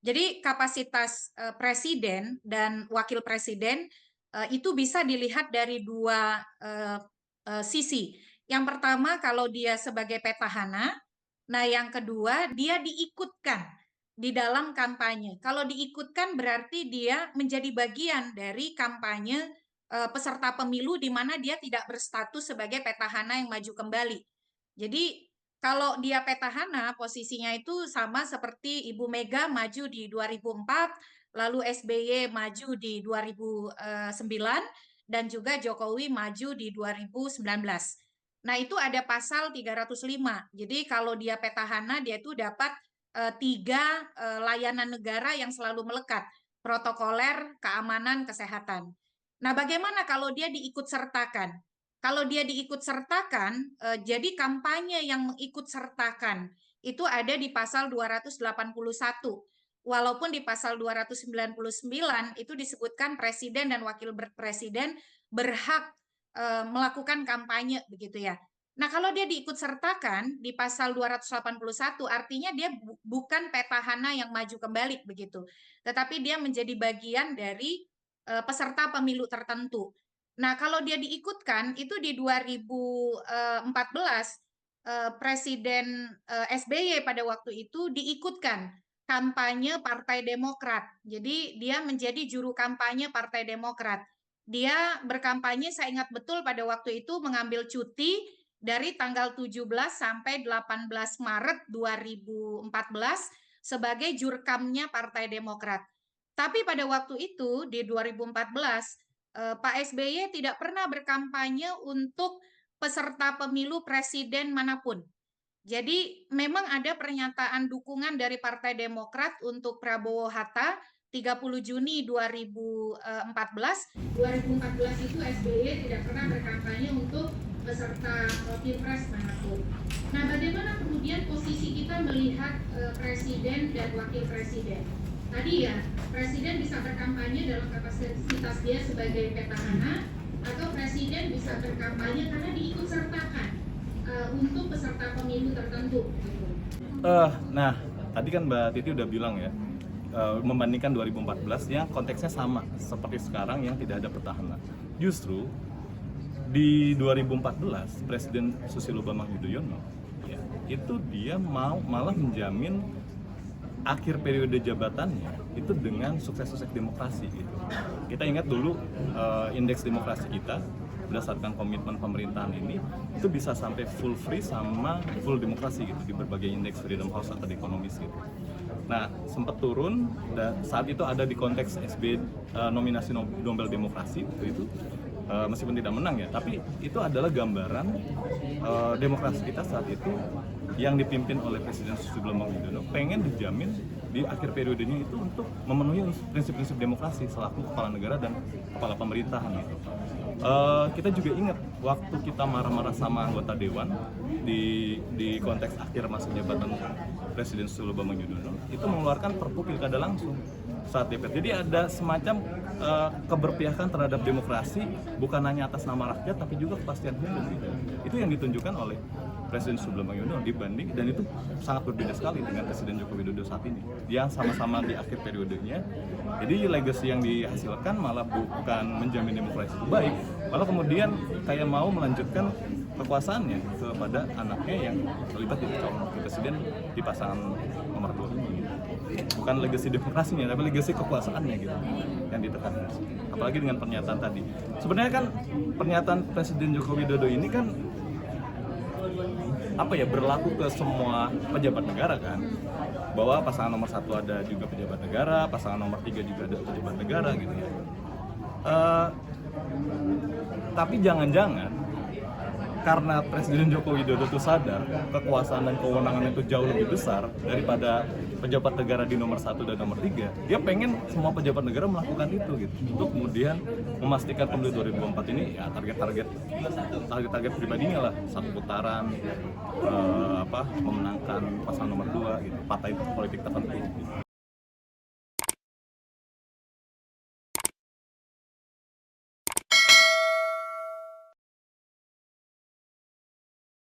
Jadi kapasitas, presiden dan wakil presiden, itu bisa dilihat dari 2 sisi. Yang pertama kalau dia sebagai petahana, nah yang kedua dia diikutkan di dalam kampanye. Kalau diikutkan berarti dia menjadi bagian dari kampanye, peserta pemilu di mana dia tidak berstatus sebagai petahana yang maju kembali. Jadi kalau dia petahana, posisinya itu sama seperti Ibu Mega maju di 2004, lalu SBY maju di 2009, dan juga Jokowi maju di 2019. Nah, itu ada pasal 305. Jadi kalau dia petahana, dia itu dapat 3 layanan negara yang selalu melekat, protokoler, keamanan, kesehatan. Nah, bagaimana kalau dia diikut sertakan? Kalau dia diikut sertakan, jadi kampanye yang mengikut sertakan itu ada di pasal 281. Walaupun di pasal 299 itu disebutkan presiden dan wakil presiden berhak melakukan kampanye begitu ya. Nah, kalau dia diikut sertakan di pasal 281 artinya dia bukan petahana yang maju kembali begitu. Tetapi dia menjadi bagian dari peserta pemilu tertentu. Nah, kalau dia diikutkan itu di 2014 Presiden SBY pada waktu itu diikutkan kampanye Partai Demokrat. Jadi dia menjadi juru kampanye Partai Demokrat. Dia berkampanye, saya ingat betul pada waktu itu mengambil cuti dari tanggal 17 sampai 18 Maret 2014 sebagai jurkamnya Partai Demokrat. Tapi pada waktu itu di 2014 Pak SBY tidak pernah berkampanye untuk peserta pemilu presiden manapun. Jadi memang ada pernyataan dukungan dari Partai Demokrat untuk Prabowo Hatta 30 Juni 2014. 2014 itu SBY tidak pernah berkampanye untuk peserta Pilpres manapun. Nah, bagaimana kemudian posisi kita melihat presiden dan wakil presiden? Tadi ya, presiden bisa berkampanye dalam kapasitas dia sebagai petahana, atau presiden bisa berkampanye karena diikut sertakan untuk peserta pemilu tertentu. Nah, tadi kan Mbak Titi udah bilang ya, membandingkan 2014 yang konteksnya sama seperti sekarang yang tidak ada petahana. Justru di 2014 Presiden Susilo Bambang Yudhoyono ya, itu dia malah menjamin akhir periode jabatannya itu dengan sukses-sukses demokrasi gitu. Kita ingat dulu indeks demokrasi kita berdasarkan komitmen pemerintahan ini itu bisa sampai full free sama full demokrasi gitu di berbagai indeks Freedom House atau ekonomis gitu. Nah, sempat turun dan saat itu ada di konteks SBY nominasi Nobel Demokrasi itu meskipun tidak menang ya, tapi itu adalah gambaran demokrasi kita saat itu yang dipimpin oleh Presiden Susilo Bambang Yudhoyono pengen dijamin di akhir periodenya itu untuk memenuhi prinsip-prinsip demokrasi selaku kepala negara dan kepala pemerintahan gitu. Kita juga ingat waktu kita marah-marah sama anggota dewan di konteks akhir masa jabatan Presiden Susilo Bambang Yudhoyono itu mengeluarkan Perpu Pilkada langsung saat DPR. Jadi ada semacam keberpihakan terhadap demokrasi bukan hanya atas nama rakyat tapi juga kepastian hukum gitu. Itu yang ditunjukkan oleh Presiden Susilo Bambang Yudhoyono dibanding, dan itu sangat berbeda sekali dengan Presiden Joko Widodo saat ini yang sama-sama di akhir periodenya. Jadi legacy yang dihasilkan malah bukan menjamin demokrasi itu baik, malah kemudian kayak mau melanjutkan kekuasaannya kepada anaknya yang terlibat di calon wakil presiden di pasangan nomor 2 ini. Bukan legacy demokrasinya, tapi legacy kekuasaannya gitu yang ditekankan. Apalagi dengan pernyataan tadi. Sebenarnya kan pernyataan Presiden Joko Widodo ini kan berlaku ke semua pejabat negara kan, bahwa pasangan nomor 1 ada juga pejabat negara, pasangan nomor 3 juga ada pejabat negara gitu ya. Tapi jangan-jangan karena Presiden Joko Widodo itu sadar kekuasaan dan kewenangan itu jauh lebih besar daripada pejabat negara di nomor 1 dan nomor 3, dia pengen semua pejabat negara melakukan itu gitu untuk kemudian memastikan pemilu 2024 ini ya target pribadinya lah, satu putaran memenangkan pasangan nomor 2 gitu, partai politik tertentu gitu.